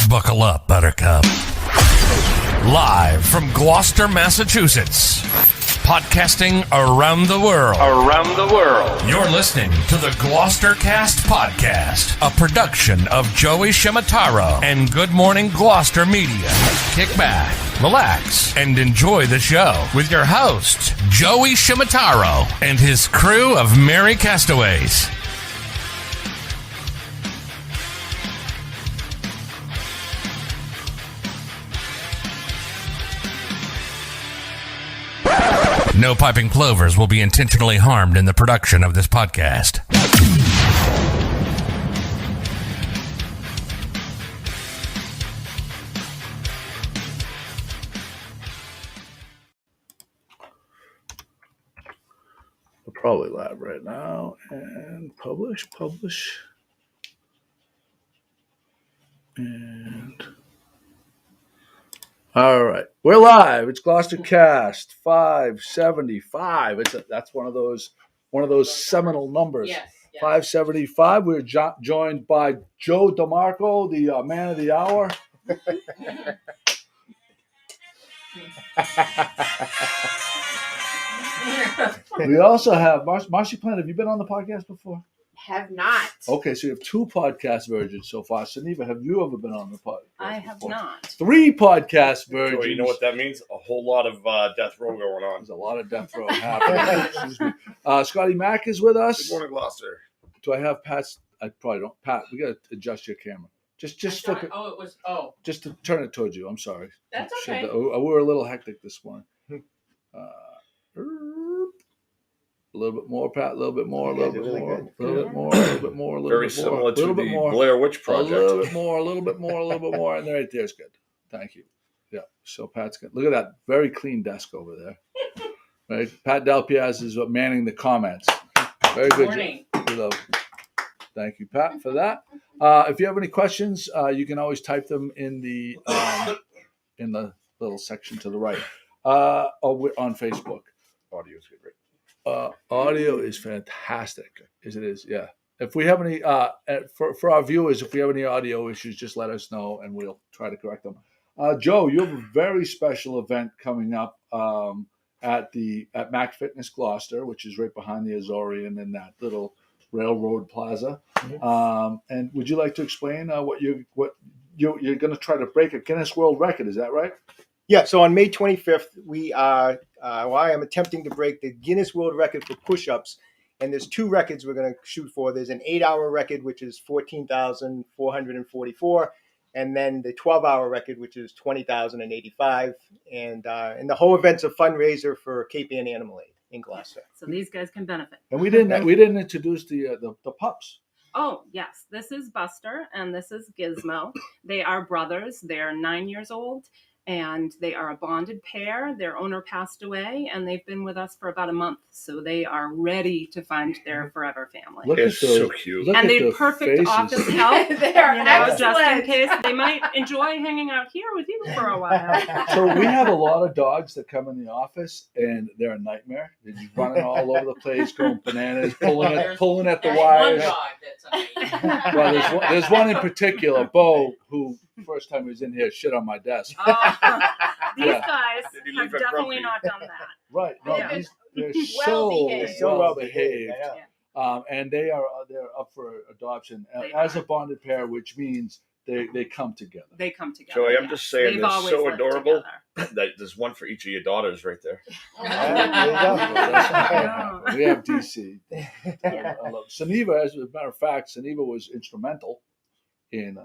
Buckle up, Buttercup. Live from Gloucester, Massachusetts. Podcasting around the world. You're listening to the GloucesterCast podcast, a production of Joey Shimataro and Good Morning Gloucester Media. Kick back, relax, and enjoy the show with your host, Joey Shimataro, and his crew of merry castaways. No piping plovers will be intentionally harmed in the production of this podcast. We'll probably live right now and publish. And all right, we're live. It's GloucesterCast 575. That's one of those seminal numbers. Yes. 575. We're joined by Joe Demarco, the man of the hour. We also have Marcy Plant. Have you been on the podcast before? Have not. Okay, so you have 2 podcast virgins so far. Sunniva, have you ever been on the podcast? I have not. 3 podcast virgins. Joey, you know what that means? A whole lot of death row going on. There's a lot of death row happening. Excuse me. Scotty Mack is with us. Good morning, Gloucester. Do I have Pat's? I probably don't. Pat, we got to adjust your camera. Just flip it. Just to turn it towards you. I'm sorry. That's okay. We were a little hectic this morning. A little bit more, Pat. A little bit more. A little bit more. A little bit more. A little bit more. A little Very bit more. similar to the more. Blair Witch Project. A little bit more. A little bit more. A little bit more. And right there's good. Thank you. Yeah. So Pat's good. Look at that very clean desk over there. Right. Pat Delpiaz is manning the comments. Very good. Morning. Job. Thank you, Pat, for that. If you have any questions, you can always type them in the little section to the right. Or on Facebook. Audio is good, right? Audio is fantastic, as it is. Yeah. If we have any, for our viewers, if we have any audio issues, just let us know and we'll try to correct them. Joe, you have a very special event coming up at Mac Fitness Gloucester, which is right behind the Azorian in that little railroad plaza. And would you like to explain what you're going to try to break a Guinness World Record? Is that right? Yeah, so on May 25th, I am attempting to break the Guinness World Record for push-ups, and there's 2 records we're going to shoot for. There's an 8-hour record, which is 14,444, and then the 12-hour record, which is 20,085, and the whole event's a fundraiser for Cape Ann Animal Aid in Gloucester. So these guys can benefit. And we didn't introduce the pups. Oh, yes. This is Buster and this is Gizmo. They are brothers. They're 9 years old. And they are a bonded pair. Their owner passed away, and they've been with us for about a month. So they are ready to find their forever family. They're so cute. And they're perfect office help. They are excellent. Just in case they might enjoy hanging out here with you for a while. So we have a lot of dogs that come in the office, and they're a nightmare. They're just running all over the place, going bananas, pulling at the wires. One dog that's amazing. Well, there's one in particular, Bo, who first time he was in here shit on my desk. These guys have definitely not done that. Right. No, Yeah. they're Well-behaved. so well behaved. Yeah. And they're up for adoption They as are. a bonded pair, which means they come together. They come together. Joey, I'm yes. just saying They've they're always so lived adorable together. that there's one for each of your daughters right there. We have DC. I love Sunniva. As a matter of fact, Sunniva was instrumental in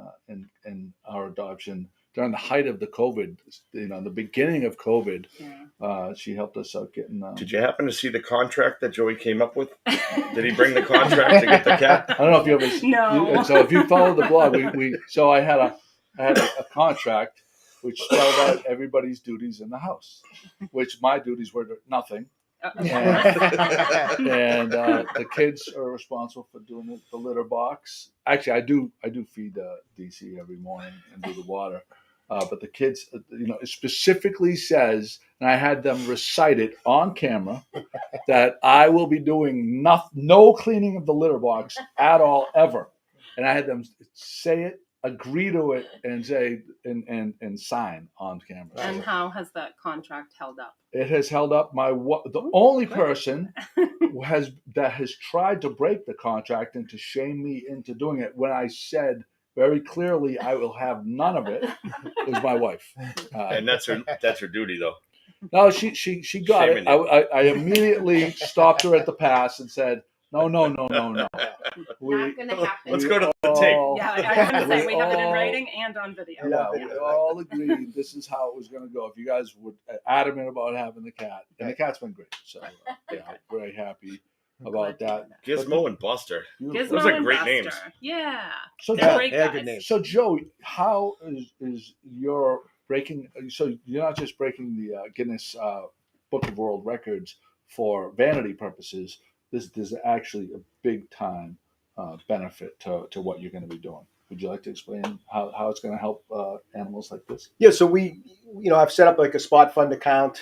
our adoption during the height of the COVID. The beginning of COVID. Yeah. She helped us out getting. Did you happen to see the contract that Joey came up with? Did he bring the contract to get the cat? I don't know if you ever. No. So if you follow the blog, so I had a contract which spelled out everybody's duties in the house, which my duties were nothing. And the kids are responsible for doing the litter box. Actually, I do feed DC every morning and do the water. But the kids, it specifically says, and I had them recite it on camera, that I will be doing no cleaning of the litter box at all ever. And I had them say it agree to it and say and sign on camera. And how has that contract held up? It has held up. The only person that has tried to break the contract and to shame me into doing it when I said very clearly I will have none of it is my wife. And that's her duty, though. No, she got Shaming it. I immediately stopped her at the pass and said, no. Not gonna happen. Let's go to the tape. Yeah, I was going to say, we have it in writing and on video. Yeah, we all agreed this is how it was going to go. If you guys were adamant about having the cat, and the cat's been great, so very happy about that. Gizmo and Buster. Gizmo Those are and great Buster. names. Yeah. So They're Joe, great yeah, guys. good names. so Joe, how is your breaking? So you're not just breaking the Guinness Book of World Records for vanity purposes. There's actually a big time benefit to what you're going to be doing. Would you like to explain how it's going to help animals like this? Yeah, so I've set up like a spot fund account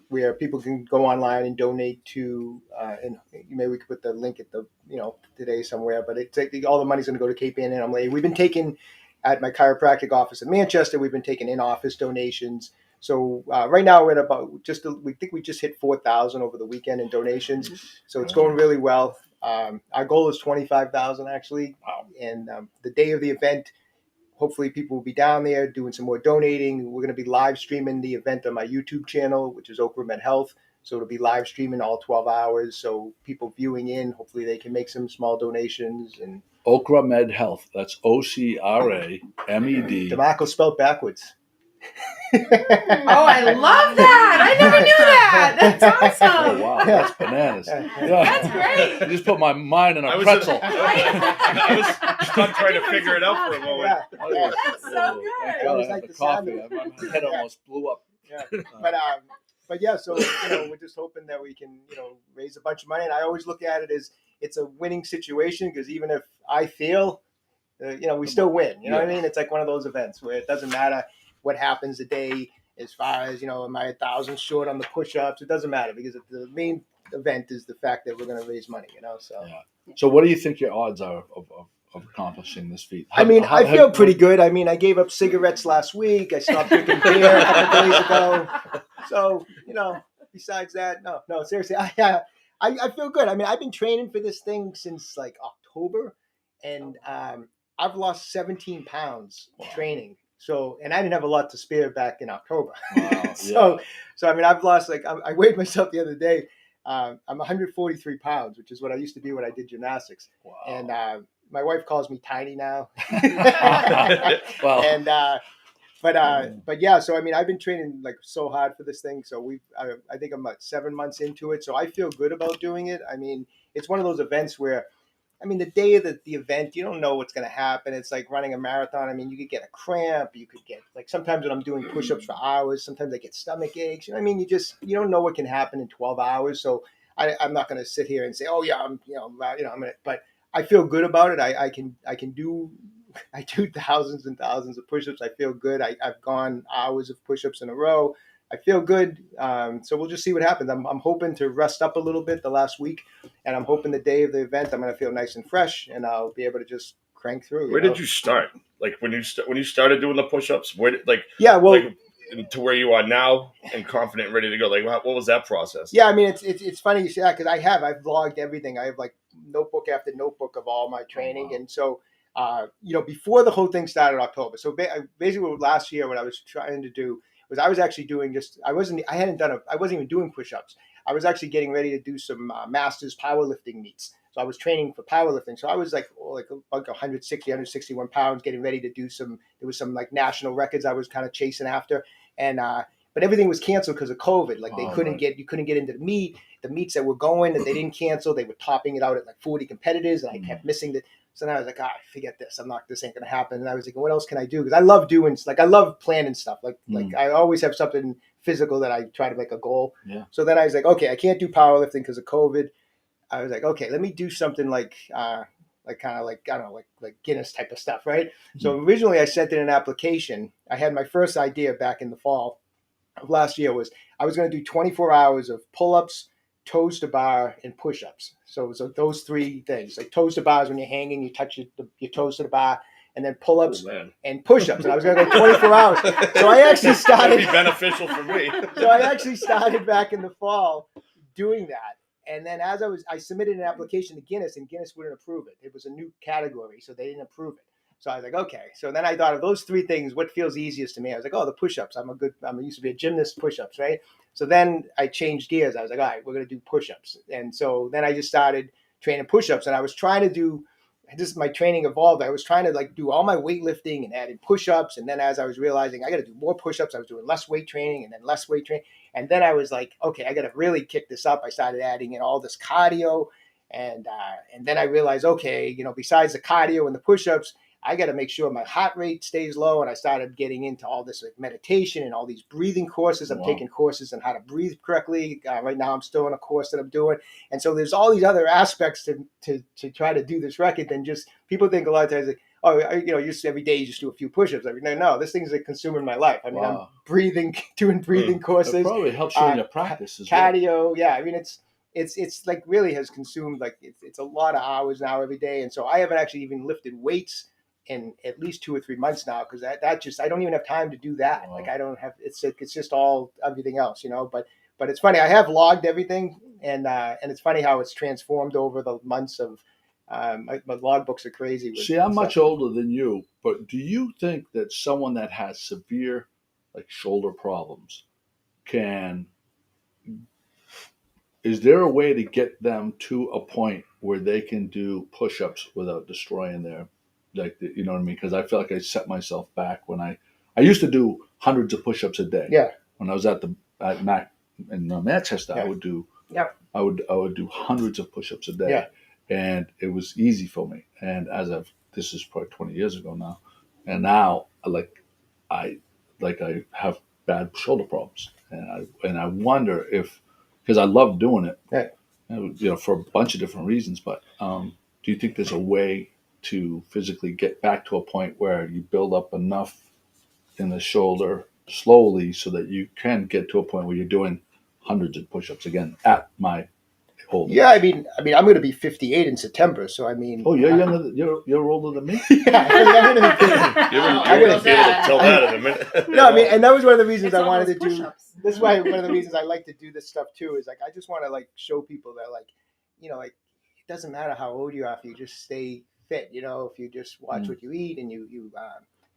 where people can go online and donate to, and maybe we could put the link at the, today somewhere, but it's like all the money's going to go to Cape Ann Animal Aid. We've been taking at my chiropractic office in Manchester, we've been taking in-office donations. So right now we're at about we think we just hit 4,000 over the weekend in donations. So it's going really well. Our goal is 25,000 actually. Wow. And the day of the event, hopefully people will be down there doing some more donating. We're going to be live streaming the event on my YouTube channel, which is Okra Med Health. So it'll be live streaming all 12 hours. So people viewing in, hopefully they can make some small donations. And Okra Med Health. That's OCRAMED. Demarco spelled backwards. Oh, I love that. I never knew that. That's awesome. Oh, wow, that's bananas. That's great. You just put my mind in a I was pretzel. I was stuck trying to figure it out for a moment. Yeah. That's so good. Thank I God always I had like the the sound coffee. of My head almost blew up. Yeah. But yeah, so we're just hoping that we can raise a bunch of money, and I always look at it as it's a winning situation because even if I fail, we still win. You know what I mean? It's like one of those events where it doesn't matter what happens the day as far as am I 1,000 short on the push-ups? It doesn't matter because the main event is the fact that we're going to raise money. So. Yeah. So what do you think your odds are of accomplishing this feat? I feel pretty good. I mean, I gave up cigarettes last week. I stopped drinking beer a couple days ago. So, besides that, no, seriously, I feel good. I mean, I've been training for this thing since like October, and I've lost 17 pounds training. So, and I didn't have a lot to spare back in October. Wow, So I mean, I've lost I weighed myself the other day. I'm 143 pounds, which is what I used to be when I did gymnastics. Wow. And my wife calls me tiny now. Well, and but yeah, so I mean, I've been training like so hard for this thing. So I think I'm about 7 months into it. So I feel good about doing it. I mean, it's one of those events where, I mean, the day of the event, you don't know what's going to happen. It's like running a marathon. I mean, you could get a cramp. You could get sometimes when I'm doing push-ups for hours, sometimes I get stomach aches. I mean, you don't know what can happen in 12 hours. So I'm not going to sit here and say, oh yeah, I'm going to, but I feel good about it. I do thousands and thousands of push-ups. I feel good. I've gone hours of push-ups in a row. I feel good. So we'll just see what happens. I'm hoping to rest up a little bit the last week, and I'm hoping the day of the event I'm going to feel nice and fresh, and I'll be able to just crank through. Where did you start? Like when you started doing the push-ups, to where you are now and confident and ready to go. Like what was that process? Yeah, I mean it's funny you say that because I've vlogged everything. I have like notebook after notebook of all my training, and so before the whole thing started in October. So basically last year what I was trying to do was I was actually doing I wasn't even doing push-ups. I was actually getting ready to do some masters powerlifting meets. So I was training for powerlifting. So I was like 160, 161 pounds, getting ready to do there was some like national records I was kind of chasing after. And, but everything was canceled because of COVID. Like you couldn't get into the meets that were going that they didn't cancel. They were topping it out at like 40 competitors, and I kept missing the. So then I was like, forget this. This ain't going to happen. And I was like, what else can I do? Because I love planning stuff. Like I always have something physical that I try to make a goal. Yeah. So then I was like, okay, I can't do powerlifting because of COVID. I was like, okay, let me do something like Guinness type of stuff, right? Mm-hmm. So originally I sent in an application. I had my first idea back in the fall of last year was I was going to do 24 hours of pull-ups, toes to bar, and push-ups. So those three things. Like toes to bar is when you're hanging, you touch your toes to the bar. and then pull-ups man. and push-ups. And I was going to go 24 hours. So I actually started. That'd be beneficial for me. So I actually started back in the fall doing that. And then I submitted an application to Guinness, and Guinness wouldn't approve it. It was a new category, so they didn't approve it. So I was like, okay. So then I thought of those three things, what feels easiest to me? I was like, oh, the push-ups. I used to be a gymnast, push-ups, right? So then I changed gears. I was like, all right, we're going to do push-ups. And so then I just started training push-ups, and I was trying to do, my training evolved. I was trying to like do all my weightlifting and adding push-ups. And then as I was realizing I got to do more push-ups, I was doing less weight training and then less weight training. And then I was like, okay, I got to really kick this up. I started adding in all this cardio. And then I realized, okay, besides the cardio and the push-ups, I got to make sure my heart rate stays low. And I started getting into all this like meditation and all these breathing courses. I'm taking courses on how to breathe correctly. Right now I'm still in a course that I'm doing. And so there's all these other aspects to try to do this record than just, people think a lot of times like, oh, every day you just do a few push-ups. No, this thing's like consuming my life. I mean, I'm doing breathing courses. It probably helps you in your practice as cardio. well. Yeah, I mean, it's like really has consumed like it's a lot of hours now every day. And so I haven't actually even lifted weights in at least 2 or 3 months now, because that just, I don't even have time to do that. Wow. Like I don't have, it's just all everything else, but it's funny. I have logged everything, and it's funny how it's transformed over the months of, my log books are crazy. See, I'm much older than you, but do you think that someone that has severe like shoulder problems is there a way to get them to a point where they can do push-ups without destroying their, like, you know what I mean? Because I feel like I set myself back when I used to do hundreds of push-ups a day. Yeah. When I was at Manchester, yeah. I would do hundreds of push-ups a day. Yeah. And it was easy for me. And this is probably 20 years ago now. And now I have bad shoulder problems. And I wonder if, because I love doing it, right. For a bunch of different reasons. But do you think there's a way to physically get back to a point where you build up enough in the shoulder slowly so that you can get to a point where you're doing hundreds of push-ups again at my older? Yeah, I mean, I'm going to be 58 in September, so I mean. Oh, you're younger. You're older than me. Yeah, I'm going to be. You're going to be able to tell that in a minute. No, I mean, and that was one of the reasons I wanted to do. Push-ups. This is why one of the reasons I like to do this stuff too is like I just want to like show people that like, like it doesn't matter how old you are if you just stay fit. If you just watch what you eat and you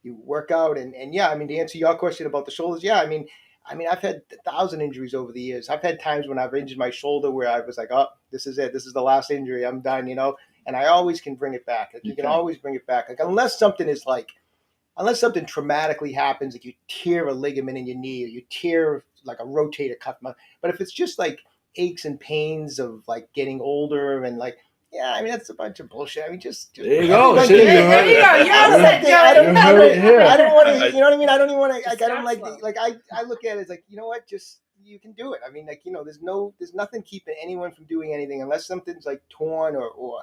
work out and yeah, I mean, to answer your question about the shoulders, yeah, I mean, I've had 1,000 injuries over the years. I've had times when I've injured my shoulder where I was like, oh, this is it. This is the last injury. I'm done, and I always can bring it back. Like, you can always bring it back. Like, unless something traumatically happens, like you tear a ligament in your knee or you tear like a rotator cuff. But if it's just like aches and pains of like getting older and like, yeah, I mean, that's a bunch of bullshit. I mean, just there you go. There you go. I don't want to, you know what I mean? I don't even want to, like, I don't like I look at it as like, you know what, just, you can do it. I mean, like, there's nothing keeping anyone from doing anything unless something's like torn or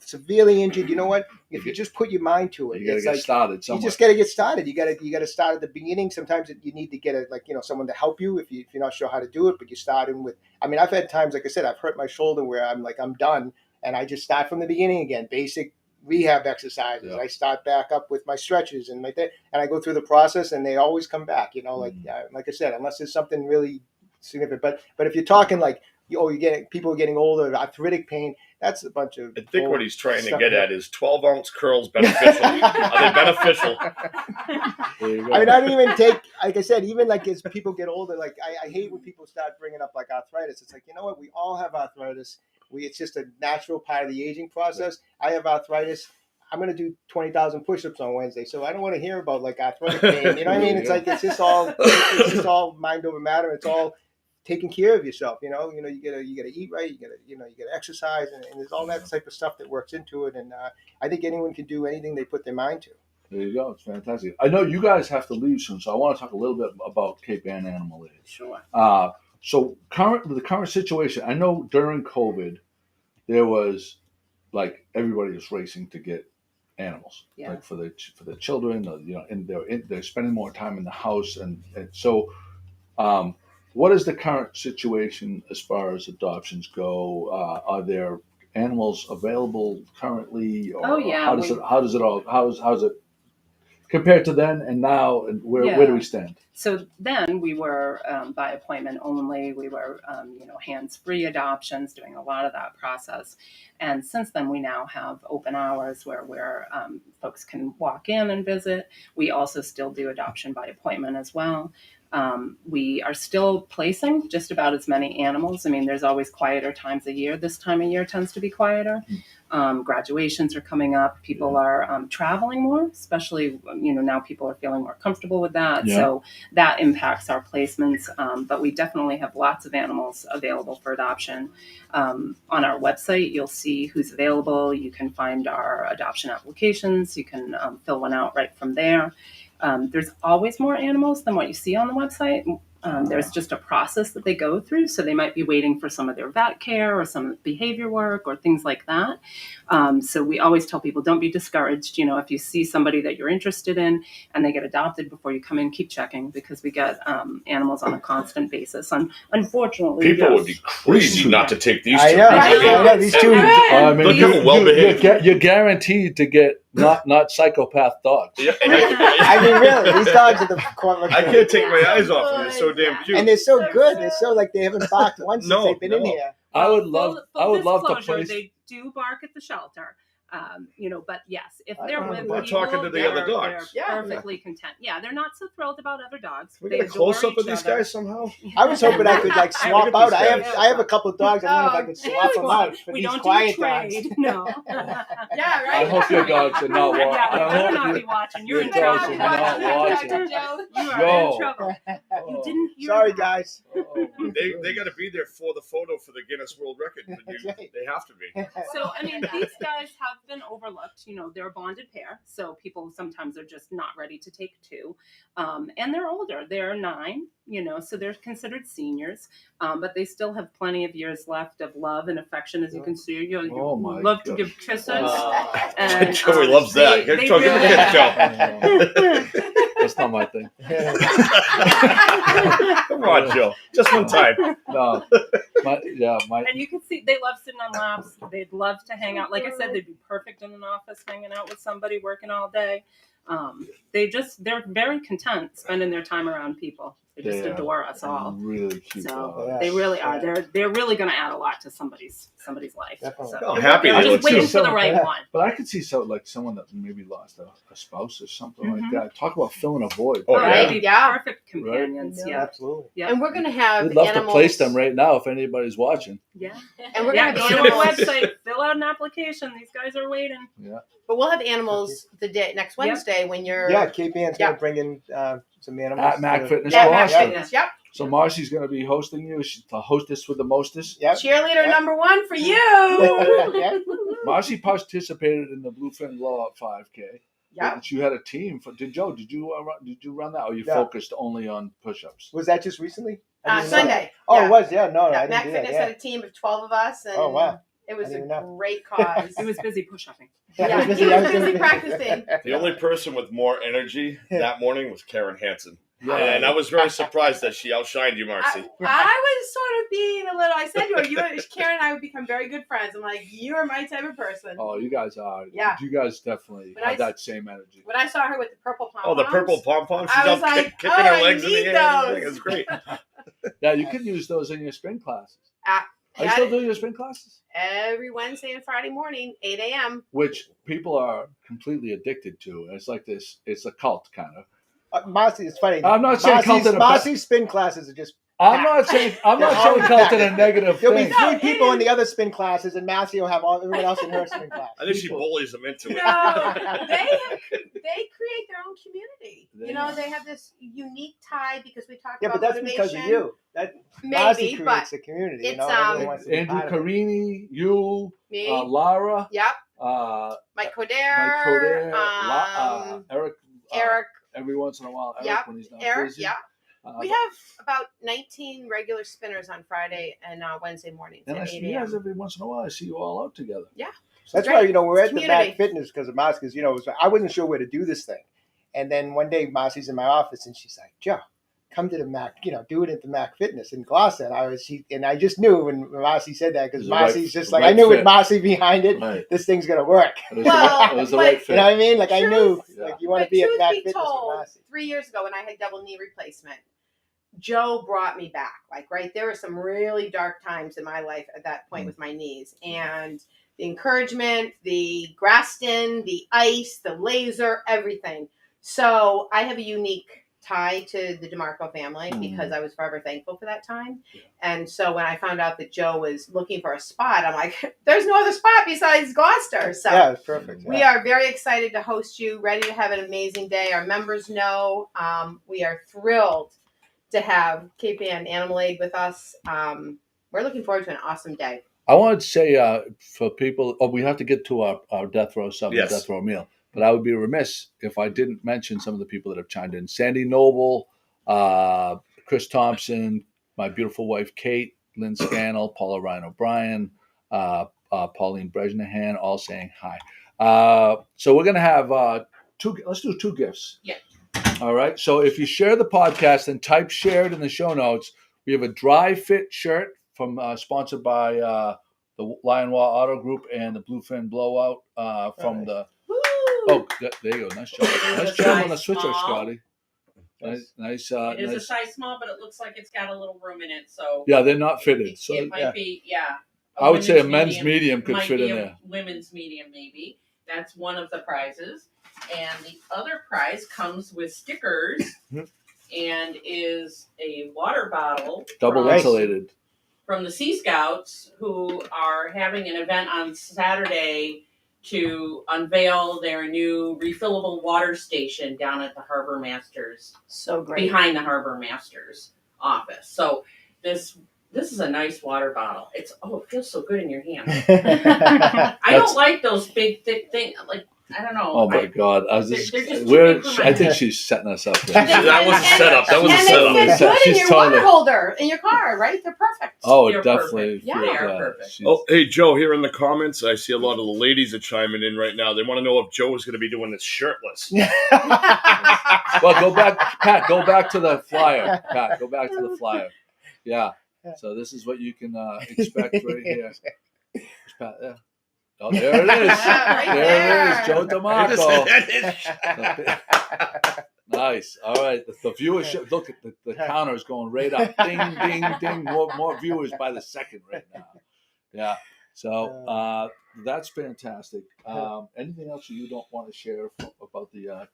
severely injured. You know what? If you just put your mind to it, you got to get started somewhere. You just got to get started. You got to start at the beginning. Sometimes you need to get someone to help you if you're not sure how to do it, but you start in with, I mean, I've had times, like I said, I've hurt my shoulder where I'm done. And I just start from the beginning again, basic rehab exercises. Yeah. I start back up with my stretches and like that, and I go through the process, and they always come back. Like I said, unless there's something really significant. But if you're talking like, people are getting older, arthritic pain, that's a bunch of. I think what he's trying to get at is 12-ounce curls beneficial. Are they beneficial? I mean, I don't even take, like I said, even like as people get older, like I hate when people start bringing up like arthritis. It's like, you know what? We all have arthritis. It's just a natural part of the aging process. I have arthritis. I'm going to do 20,000 push-ups on Wednesday, so I don't want to hear about like arthritic pain. You know what I mean? It's like it's just all mind over matter. It's all taking care of yourself. You gotta eat right. You gotta exercise, and there's all that type of stuff that works into it. And I think anyone can do anything they put their mind to. There you go. It's fantastic. I know you guys have to leave soon, so I want to talk a little bit about Cape Ann Animal Aid. Sure. So the current situation, I know during COVID, there was like everybody was racing to get animals, like for the children, and they're spending more time in the house, and so what is the current situation as far as adoptions go? Are there animals available currently? Or, oh yeah. How does it compared to then and now, and where do we stand? So then we were by appointment only. We were, hands-free adoptions, doing a lot of that process. And since then, we now have open hours where folks can walk in and visit. We also still do adoption by appointment as well. We are still placing just about as many animals. I mean, there's always quieter times of year. This time of year tends to be quieter. Graduations are coming up. People are traveling more, especially, now people are feeling more comfortable with that. Yeah. So that impacts our placements. But we definitely have lots of animals available for adoption. On our website, you'll see who's available. You can find our adoption applications. You can fill one out right from there. There's always more animals than what you see on the website. There's just a process that they go through. So they might be waiting for some of their vet care or some behavior work or things like that. So we always tell people, don't be discouraged. If you see somebody that you're interested in and they get adopted, before you come in, keep checking, because we get animals on a constant basis. Unfortunately, people would be crazy not to take these two. I know these two. Look how well behaved. You're guaranteed to get not psychopath dogs. Yeah, I mean, really, these dogs are the. I can't take my eyes off them. They're so damn cute. And they're so good. They're so they haven't barked once since they've been in here. I would love to disclosure, place. They do bark at the shelter. But yes, if I they're don't with know. people, We're talking to the other dogs. they're perfectly content. Yeah, they're not so thrilled about other dogs. We They got a adore close up of each these other. guys somehow. I was hoping I could swap Look at out. these I have a couple of dogs. I don't know if I could swap them out for We these don't quiet do a dogs. trade. No. Yeah, I right. hope your dogs are not watching. Yeah, I better hope not you- be watching. You're your in dogs trouble. are not watching. You are Yo. in trouble. You didn't hear Sorry, that. guys. They got to be there for the photo for the Guinness World Record. That's right. They have to be. So, I mean, these guys have been overlooked. They're a bonded pair, so people sometimes are just not ready to take two. And they're older. They're 9, so they're considered seniors. But they still have plenty of years left of love and affection, as you can see. You Oh, my love to God. give kisses. And, Joey loves that. They Joe, give me a really- kiss, Joe. That's not my thing. Come on, Joe. Just one time. No, And you can see they love sitting on laps. They'd love to hang out. Like I said, they'd be perfect in an office, hanging out with somebody, working all day. They're very content spending their time around people. They just adore us all. Really cute. So dogs. they really are. They're really going to add a lot to somebody's life. Definitely. So Oh, happy we're they just look waiting too. for the right one. But I could see someone that maybe lost a spouse or something like that. Talk about filling a void. Oh, They'd yeah. be Yeah. perfect companions. Yeah, Yeah. absolutely. Yeah. And we're going to have We'd love animals. to place them right now if anybody's watching. Yeah. And we're Yeah. going to Go have to our animals. website. Fill out an application. These guys are waiting. Yeah. But we'll have animals next Wednesday when you're. Yeah, Cape Ann's going to bring in some animals. At Mac Fitness Yeah, Matt Gloucester. Fitness. Yep. So Marcy's going to be hosting you. She's the hostess with the mostest. Yep. Cheerleader number 1 for you. Yeah. Marcy participated in the Bluefin Blowout 5K. Yep. But you had a team. Did you run that, or you Yeah. focused only on push-ups? Was that just recently? I didn't know Sunday. that. Oh, Yeah. it was. Yeah, no, I Yeah, didn't Mac do Fitness that. had a team of 12 of us, and Oh, wow. it was I a didn't know. great cause. He was busy push-upping. Yeah, he was busy practicing. The only person with more energy that morning was Karen Hansen. Yeah. And I was very surprised that she outshined you, Marcy. I was sort of being a little. I said to her, Karen and I would become very good friends. I'm like, you are my type of person. Oh, you guys are. Yeah. You guys definitely But have that same energy. When I saw her with the purple pom Oh, the purple pom-pom. She's I was out like, kicking oh, her I legs in the need air. and those. everything. It's great. Yeah, you could use those in your spin classes. Are you Yeah. still doing your spin classes? Every Wednesday and Friday morning, 8 a.m. Which people are completely addicted to. It's like this. It's a cult kind of. Marcy, it's funny. I'm not saying cult in a Marcy's spin classes are just. I'm not saying cult in a negative There'll be thing. 3 No, people it in the other spin classes, and Marcy will have everyone else in her spin class. I think she bullies them into it. No, they create their own community. They have this unique tie because we talk Yeah, about but that's motivation. because of you. Marcy Maybe, creates but a community. it's, everyone wants to be Andrew part of it. Carini, you, me, Lara, yep, Mike Mike Coder, Eric. Eric, Every once in a while, Eric Yep, when he's not Eric, busy. yeah. We have about 19 regular spinners on Friday and Wednesday mornings And I at see 8 you guys a.m. every once in a while. I see you all out together. That's Great. why, we're It's at the community. Mac Fitness because of Marcy, because, I wasn't sure where to do this thing. And then one day Marcy's in my office and she's like, Joe, come to the Mac, do it at the Mac Fitness in Gloucester. And I just knew when Marcy said that, because Marcy's just like, I knew with Marcy behind it, this thing's going to work. Well, it was the right fit. You know what I mean? Like, I knew, Yeah. like, you want to be at truth Mac be Fitness with told, Marcy. 3 years ago when I had double knee replacement, Joe brought me back. Like, right, there were some really dark times in my life at that point with my knees. And the encouragement, the Graston, the ice, the laser, everything. So I have a unique tie to the Demarco family because I was forever thankful for that time. And so when I found out that Joe was looking for a spot, I'm like, there's no other spot besides Gloucester. So yeah, it's perfect. we are very excited to host you, ready to have an amazing day. Our members know we are thrilled to have Cape Ann Animal Aid with us. We're looking forward to an awesome day. I wanted to say for people, we have to get to our death row sub, Yes. death row meal. But I would be remiss if I didn't mention some of the people that have chimed in. Sandy Noble, Chris Thompson, my beautiful wife Kate, Lynn Scannell, Paula Ryan O'Brien, Pauline Brejnahan, all saying hi. So we're going to have let's do 2 gifts. Yeah. All right. So if you share the podcast and type shared in the show notes, we have a dry fit shirt from sponsored by the Lion Wall Auto Group and the Bluefin Blowout from the. Oh, there you go. Nice job. Nice job on the switcher, Scotty. Nice. It is nice. a size small, but it looks like it's got a little room in it. So Yeah, they're not fitted. So it might be, I would say a men's medium could might fit be in a there. Women's medium, maybe. That's one of the prizes. And the other prize comes with stickers and is a water bottle. Double insulated. From the Sea Scouts, who are having an event on Saturday to unveil their new refillable water station down at the Harbor Master's. So great. Behind the Harbor Master's office. So this is a nice water bottle. It feels so good in your hand. I don't like those big thick things. Like, I don't know. Oh my God! I was they're just, just too big for my I think head. she's setting us up. There. That was a setup. That was a And setup. they fit good in She's your totally- water holder in your car, right? They're perfect. Oh, They're definitely. perfect. Yeah, they are perfect. she's- Oh, hey, Joe, here in the comments, I see a lot of the ladies are chiming in right now. They want to know if Joe is going to be doing this shirtless. Well, go back, Pat. Go back to the flyer, Pat. Go back to the flyer. Yeah. So this is what you can expect right here. There's Pat there. Oh, there it is. Right there it is. Joe That DeMarco. Nice. All right. The viewership. Look at the counter is going right up. Ding, ding, ding. More viewers by the second right now. Yeah. So that's fantastic. Anything else you don't want to share about the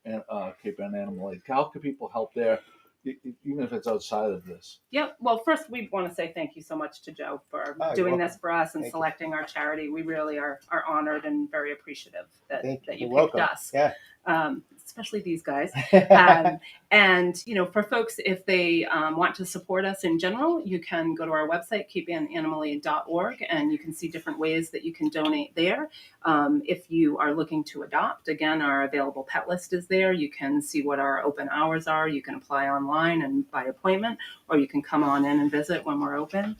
Cape Ann Animal Aid? How can people help there, even if it's outside of this? Yep. Well, first we want to say thank you so much to Joe for doing this for us and selecting our charity. We really are honored and very appreciative that you picked us. Yeah. Especially these guys. And, for folks, if they want to support us in general, you can go to our website, capeannanimalaid.org, and you can see different ways that you can donate there. If you are looking to adopt, again, our available pet list is there. You can see what our open hours are. You can apply online and by appointment, or you can come on in and visit when we're open.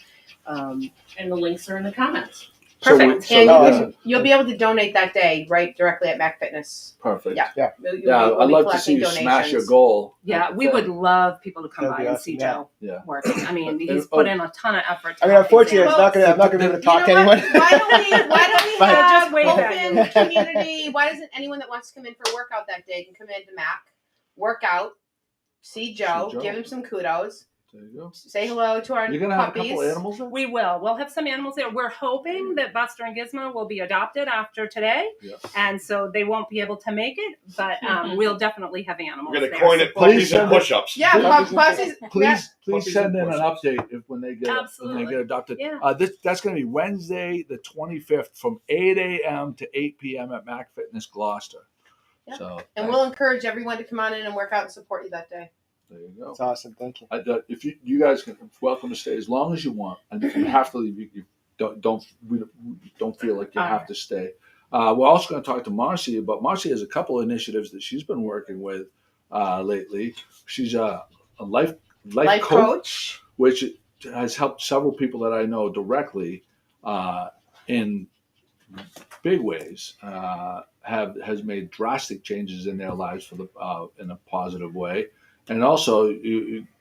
And the links are in the comments. Perfect. And you'll be able to donate that day right directly at Mac Fitness. Perfect. Yeah. I'd love to see you smash your goal. Yeah, we would love people to come That'd by be and awesome, see yeah. Joe Yeah. working. I mean, he's put in a ton of effort. I mean, unfortunately, I'm not going to be able to talk to anyone. Why don't we But- have Just wave at you. open community? Why doesn't anyone that wants to come in for a workout that day can come into Mac, work out, see Joe, give him some kudos, There you go. say hello to our You're going to have a puppies. couple animals there? We will. We'll have some animals there. We're hoping that Buster and Gizmo will be adopted after today, and so they won't be able to make it, but we'll definitely have animals We're going to there. coin it puppies and push-ups. Yeah, puppies. Please send in an update when they get Absolutely. adopted. Yeah. That's going to be Wednesday, the 25th, from 8 a.m. to 8 p.m. at Mac Fitness Gloucester. Yeah. So, And we'll encourage everyone to come on in and work out and support you that day. there you go. That's awesome. Thank you. If you guys can, welcome to stay as long as you want, and if you have to leave, you don't feel like you have to stay. We're also going to talk to Marcy, but Marcy has a couple of initiatives that she's been working with lately. She's a life coach, which has helped several people that I know directly in big ways. Has made drastic changes in their lives in a positive way. And also,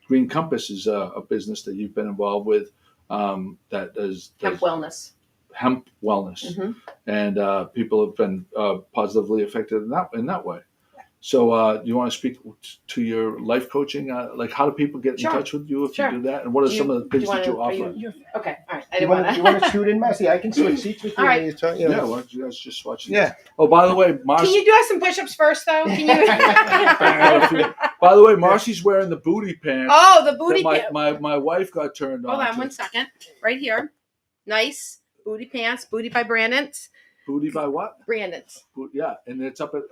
Green Compass is a business that you've been involved with that does Hemp wellness. hemp wellness, and people have been positively affected in that way. So, you want to speak to your life coaching? Like, how do people get in touch with you if you do that? And what are some of the things that you offer? Okay, all right. Do you want to shoot in, Marcy? I can switch seats with you. All right. Yeah, why don't you guys just watch? Yeah. Oh, by the way, Marcy. Can you do us some push-ups first, though? Can you? By the way, Marcy's wearing the booty pants. Oh, the booty that pants. my wife got turned on. Hold on 1 second. Right here. Nice. Booty pants. Booty by Brandon's. Booty by what? Brandon's. Yeah, and it's up at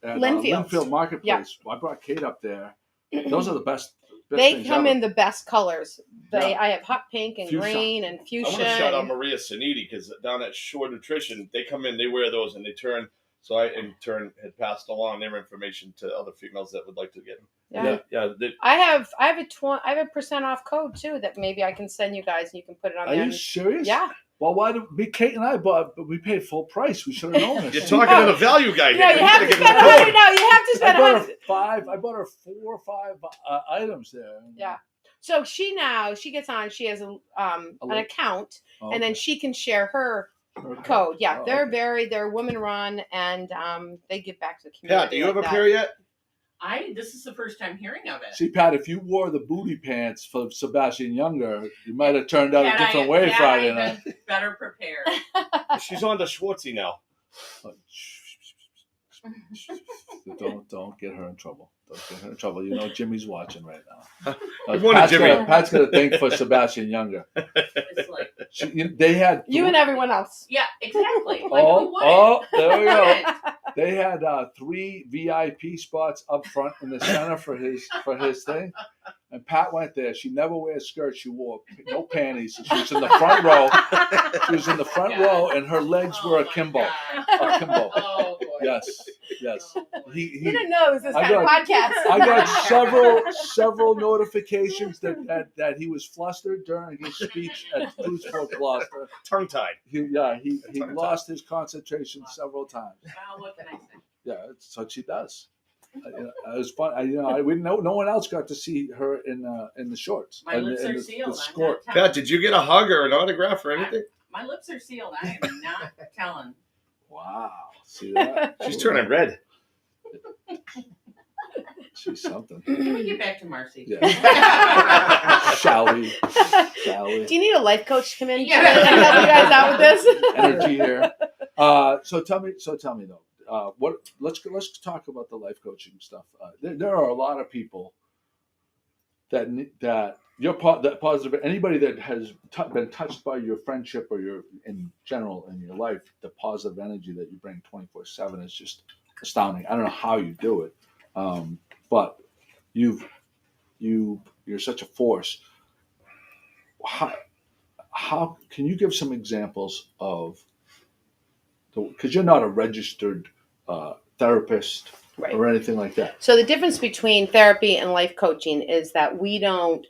Linfield Marketplace. Yeah. Well, I brought Kate up there. Those are the best They things come ever. in the best colors. Yeah. I have hot pink and Fuchsia. green and I fuchsia. want to shout out and- Maria Saniti because down at Shore Nutrition, they come in, they wear those, and they turn. So I, in turn, had passed along their information to other females that would like to get them. Yeah. They, I have a % off code too that maybe I can send you guys and you can put it on Are there. you serious? Yeah. Well, why did Kate and I bought? But we paid full price. We should have known you're this. talking to the value guy here. No, you have to gotta spend give them the 100. No, you have to I spend bought 100. her I bought her 4 or 5 items there. Yeah. So she gets on. She has an account, Oh, and then she can share her okay. code. Yeah, Oh, they're women run, and they give back to the community. Pat, do you like have a that. pair yet? This is the first time hearing of it. See, Pat, if you wore the booty pants for Sebastian Younger, you might have turned out a different way Had Friday I night. been better prepared. She's on to Schwartzy now. Don't get her in trouble. Don't get her in trouble. You know Jimmy's watching right now. Good morning, Jimmy. Pat's got a thing for Sebastian Younger. It's like, They had You and everyone else. yeah, exactly. Like, who wouldn't? Oh, there we Who go. wouldn't? They had 3 VIP spots up front in the center for his thing. And Pat went there. She never wears skirts. She wore no panties. She was in the front row. She was in the front row, and her legs were Oh, akimbo. my God. Akimbo. Oh, boy. Yes. Oh, boy. You didn't know it was this I kind of got- podcast. I got several notifications that he was flustered during his speech at Bluesport Gloucester. Tongue tied. He lost his concentration several times. Well, what can I say? Yeah, that's what she does. It was fun. No one else got to see her in the shorts. My lips are sealed. I'm skirt. not telling. Pat, did you get a hug or an autograph or anything? My lips are sealed. I am not telling. Wow, see that? She's turning red. She's something. Can we get back to Marcy? Yeah. Shall we? Do you need a life coach to come in Yeah. and help you guys out with this? Energy here. So tell me though. Let's talk about the life coaching stuff. There are a lot of people that that positive. Anybody that has been touched by your friendship or your in general in your life, the positive energy that you bring 24/7 is just astounding. I don't know how you do it, but you're such a force. How can you give some examples of? Because you're not a registered therapist Right. or anything like that. So the difference between therapy and life coaching is that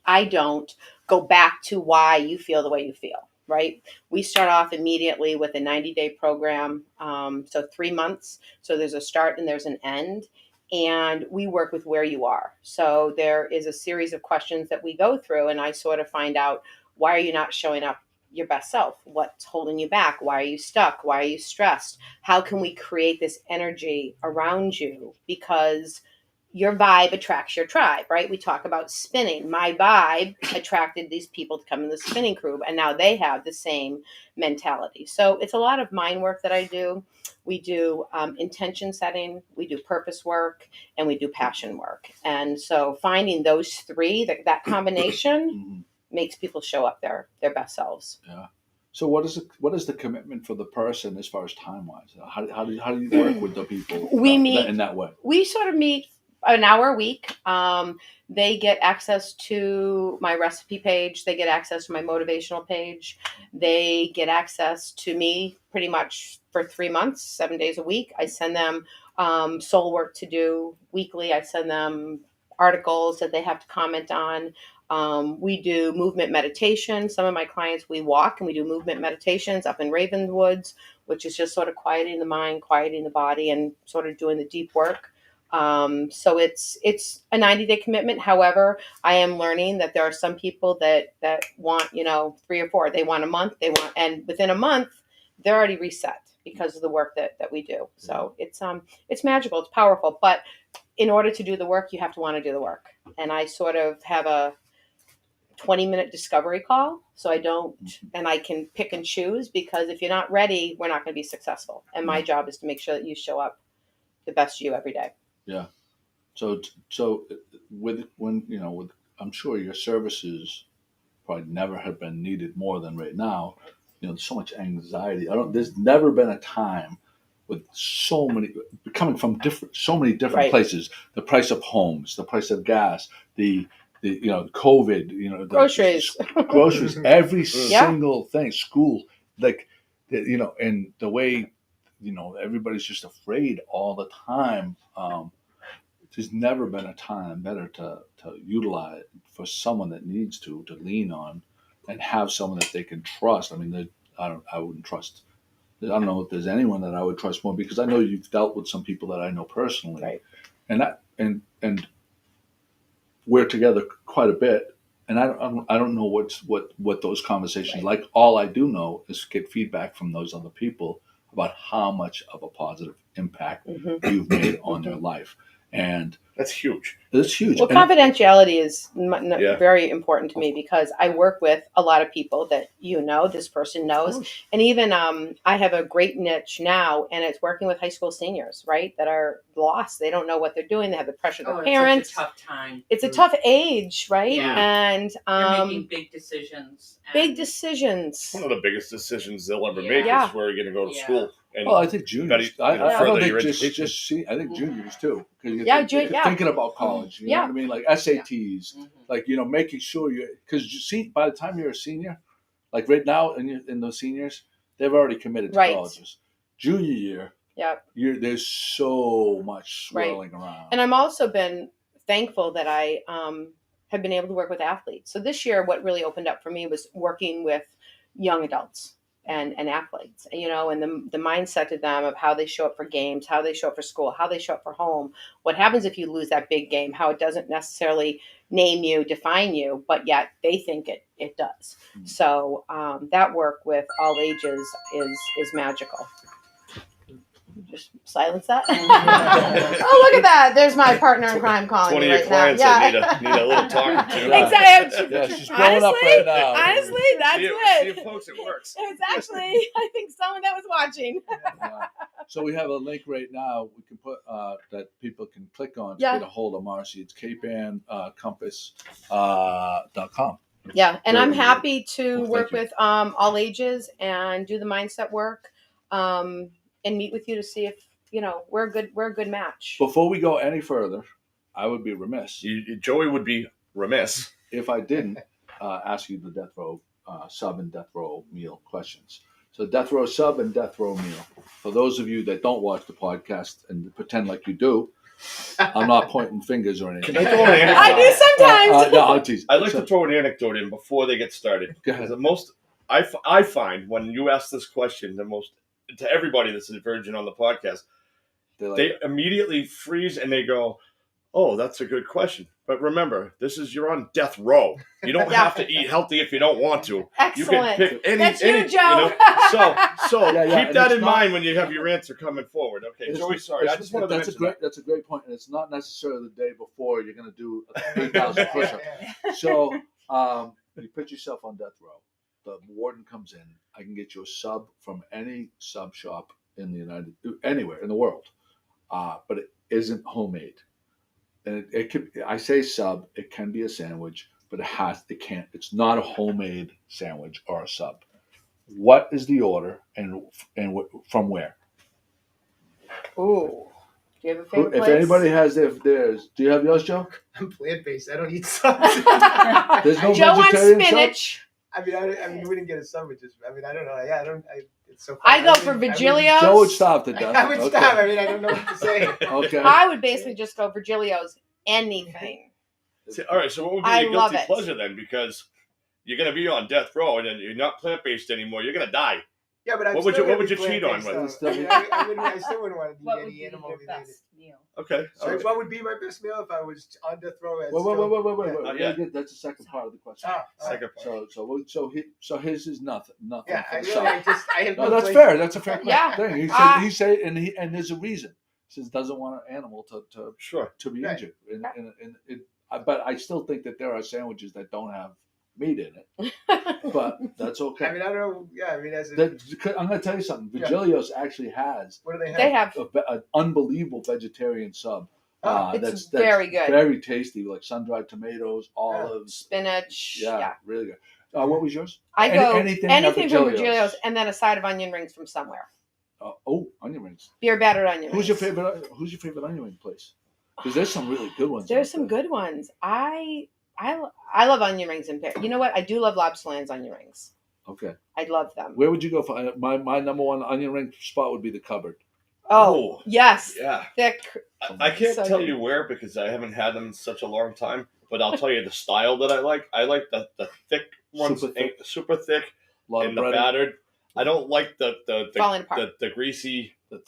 I don't go back to why you feel the way you feel, right? We start off immediately with a 90-day program. So 3 months. So there's a start and there's an end. And we work with where you are. So there is a series of questions that we go through, and I sort of find out, why are you not showing up your best self? What's holding you back? Why are you stuck? Why are you stressed? How can we create this energy around you? Because your vibe attracts your tribe, right? We talk about spinning. My vibe attracted these people to come in the spinning crew, and now they have the same mentality. So it's a lot of mind work that I do. We do intention setting, we do purpose work, and we do passion work. And so finding those three, that combination makes people show up their best selves. Yeah. So what is the commitment for the person as far as time wise? How do you work with the people? We meet in that way. We sort of meet an hour a week. They get access to my recipe page. They get access to my motivational page. They get access to me pretty much for 3 months, 7 days a week. I send them soul work to do weekly. I send them articles that they have to comment on. We do movement meditation. Some of my clients, we walk and we do movement meditations up in Ravenwoods, which is just sort of quieting the mind, quieting the body, and sort of doing the deep work. So it's a 90-day commitment. However, I am learning that there are some people that want, 3 or 4. They want a month. And within a month, they're already reset because of the work that we do. So it's magical. It's powerful. But in order to do the work, you have to want to do the work. And I sort of have a 20-minute discovery call. So and I can pick and choose, because if you're not ready, we're not going to be successful. And my job is to make sure that you show up the best you every day. Yeah. So with I'm sure your services probably never have been needed more than right now. There's so much anxiety. There's never been a time with so many coming from so many different places. The price of homes, the price of gas, the COVID, groceries, every single thing, school, and the way, everybody's just afraid all the time. There's never been a time better to utilize for someone that needs to lean on and have someone that they can trust. I mean, I wouldn't trust. I don't know if there's anyone that I would trust more, because I know you've dealt with some people that I know personally, right? And we're together quite a bit, and I don't know what those conversations like. All I do know is get feedback from those other people about how much of a positive impact you've made on their life. And that's huge. It's huge. Well, confidentiality is very important to me, because I work with a lot of people that this person knows. And even I have a great niche now, and it's working with high school seniors, right, that are lost. They don't know what they're doing. They have the pressure of their parents. It's such a tough time. It's a tough age, right? Yeah. And they're making big decisions. One of the biggest decisions they'll ever make is where you're going to go to school. And I think juniors. I don't think I think juniors too. Thinking about college. You know what I mean? Like SATs, making sure because by the time you're a senior, like right now in those seniors, they've already committed to colleges. Junior year, there's so much swirling around. And I'm also been thankful that I have been able to work with athletes. So this year, what really opened up for me was working with young adults and athletes, and the mindset of them, of how they show up for games, how they show up for school, how they show up for home. What happens if you lose that big game? How it doesn't necessarily name you, define you, but yet they think it does. So that work with all ages is magical. Just silence that. Oh, look at that! There's my partner in crime calling me right now. 20 of your clients that need a little talking to. Exactly. She's blowing up right now. Honestly, that's it. See, folks, it works. It's actually, I think, someone that was watching. So we have a link right now we can put that people can click on to get a hold of Marcy. It's capeandcompass.com. Yeah, and I'm happy to work with all ages and do the mindset work. And meet with you to see if we're a good match. Before we go any further, I would be remiss. Joey would be remiss if I didn't ask you the death row sub and death row meal questions. So death row sub and death row meal. For those of you that don't watch the podcast and pretend like you do, I'm not pointing fingers or anything. Can I throw an anecdote? I do sometimes. No, I'll tease. I'd like to throw an anecdote in before they get started. Because I find when you ask this question, to everybody that's a virgin on the podcast, they immediately freeze and they go, "Oh, that's a good question." But remember, you're on death row. You don't have to eat healthy if you don't want to. Excellent. You can pick any. That's you, Joe. So keep that in mind when you have your answer coming forward. Okay, Joey. Sorry, I just wanted to mention that. That's a great point, and it's not necessarily the day before you're going to do 8,000 push-ups. So you put yourself on death row. The warden comes in. I can get you a sub from any sub shop in anywhere in the world, but it isn't homemade. And it could. I say sub. It can be a sandwich, but it's not a homemade sandwich or a sub. What is the order and from where? Ooh. Do you have a favorite place? If anybody has theirs, do you have yours, Joe? I'm plant-based. I don't eat subs. There's no Joe vegetarian wants spinach. I mean, we didn't get a sandwiches. I mean, I don't know. Yeah, it's so. I go for Virgilio's. Joe would stop to death. I would stop. I mean, I don't know what to say. Okay. I would basically just go Virgilio's. Anything. All right. So what would be your guilty pleasure then? Because you're going to be on death row and you're not plant-based anymore. You're going to die. Yeah, but What would you cheat on with? I still wouldn't want to What eat would any be animal your related. best meal? Okay. So what would be my best meal if I was on death row? Wait. Yeah. That's the second part of the question. Second part. So his is nothing. Yeah, from I South. have No, no that's place- fair. That's a fair Yeah. thing. He said, and there's a reason. He says doesn't want an animal to Sure. be Right. injured. But I still think that there are sandwiches that don't have meat in it. But that's okay. I mean, I don't know. Yeah, I mean, I'm going to tell you something. Yeah. Vigilios actually has what do they have? They have. an unbelievable vegetarian sub. Oh, it's very good. Very tasty, like sun-dried tomatoes, olives. Spinach. Yeah, really good. What was yours? I go anything anything from Virgilio's. Virgilio's and then a side of onion rings from somewhere. Onion rings. Beer battered onion Who's rings. your favorite onion ring place? Because there's some really good ones. There's out some there. good ones. I love onion rings in Paris. You know what? I do love Lobsterland's onion rings. Okay. I love them. Where would you go for my number one onion ring spot? Would be the cupboard. Oh, yes. Yeah. Thick. I can't So tell good. you where because I haven't had them in such a long time. But I'll tell you the style that I like. I like the thick ones, super thick, A lot and of the bread. battered. I don't like the Falling apart. the greasy, The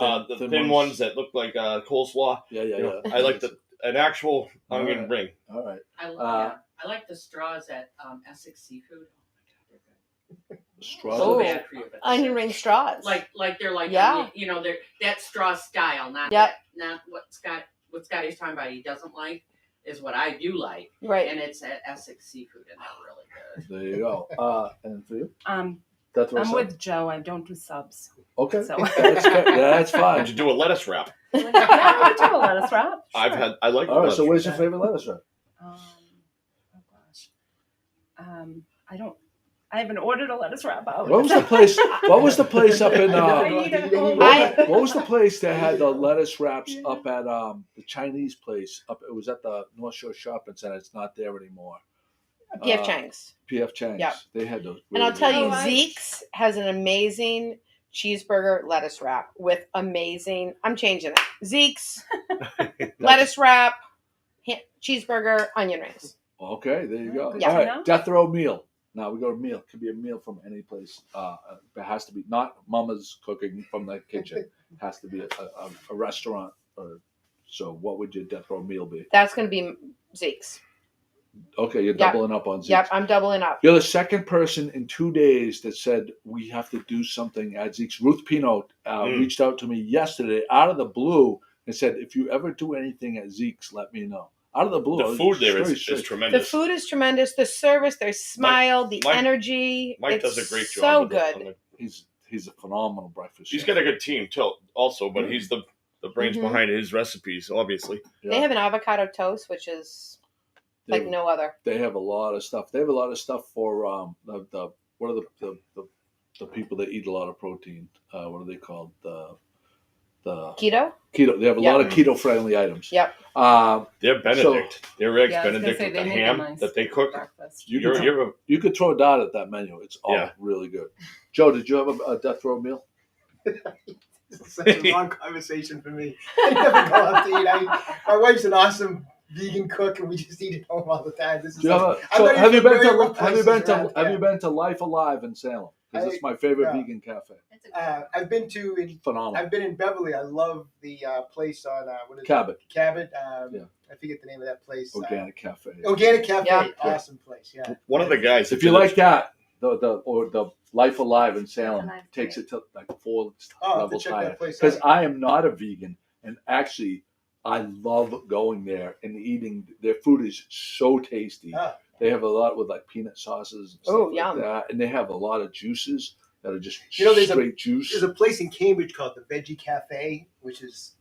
thin ones that look like coleslaw. Yeah. You know, I like an actual onion Alright. ring. All right. I like the straws at Essex Seafood. Straws. Oh. So bad for you, but Onion ring straws. like they're like Yeah. you know they're that straw style, not Yep. not what Scotty's talking about. He doesn't like is what I do like, Right. and it's at Essex Seafood, and they're really good. There you go. And for you? I'm That's what with Joe. I don't do subs. Okay. So- That's fine. Would you do a lettuce wrap? Yeah, I do a lettuce wrap. I like. All right. lettuce So, where's wrap. your favorite lettuce wrap? Oh gosh. I haven't ordered a lettuce wrap out. What was the place? What was the place up in? I need a whole I- What was the place that had the lettuce wraps up at the Chinese place? Up, it was at the North Shore Shopping Center. It's not there anymore. P.F. Chang's. P.F. Chang's. Yep. They had those. And I'll tell you, Oh, I- Zeke's has an amazing cheeseburger lettuce wrap with amazing. I'm changing it. Zeke's lettuce wrap, cheeseburger, onion rings. Okay, there you go. Good All to right, know. death row meal. Now we go to meal. It could be a meal from any place. It has to be not Mama's cooking from the kitchen. It has to be a restaurant. So, what would your death row meal be? That's going to be Zeke's. Okay, you're Yep. doubling up on Zeke's. Yep, I'm doubling up. You're the second person in 2 days that said we have to do something at Zeke's. Ruth Pino reached out to me yesterday out of the blue and said, if you ever do anything at Zeke's, let me know. Out of the blue. The food there Very is straight. The tremendous. food is tremendous. The service, their smile, the Mike- energy. Mike it's does a great so job. with it. good. He's a phenomenal breakfast He's chef. got a good team too, also, but he's the brains Mhm. behind his recipes, obviously. Yeah. They have an avocado toast, which is like no other. They have a lot of stuff. They have a lot of stuff for what are the people that eat a lot of protein? What are they called? The Keto? keto. They have a Yep. lot of keto friendly items. Yep. Their Benedict, their eggs Yeah, I was gonna Benedict say, with they the make a ham nice that they cook. breakfast. You could throw a dart at that menu. It's all Yeah. really good. Joe, did you have a death row meal? This is such a long conversation for me. I never go out to eat. My wife's an awesome vegan cook, and we just eat at home all the time. This is Do you have like, a, I'm so not have you even been familiar to with have you places been to around have here. you been to Life Alive in Salem? Because it's my favorite yeah. vegan cafe. I've been to Phenomenal. I've been in Beverly. I love the place on what is Cabot. it? Cabot. Yeah. I forget the name of that place. Organic cafe. Organic Cafe. Yeah. Awesome place. Yeah. One of the guys. If you like that, the Life Alive in Salem Alive, takes it to like 4 Oh, I'll have to levels check higher. that place Because out. I am not a vegan, and actually, I love going there and eating. Their food is so tasty. Ah. They have a lot with like peanut sauces and stuff Oh, like yum. that, and they have a lot of juices that are just You know, there's straight juice. There's a place in Cambridge called the Veggie Cafe, which is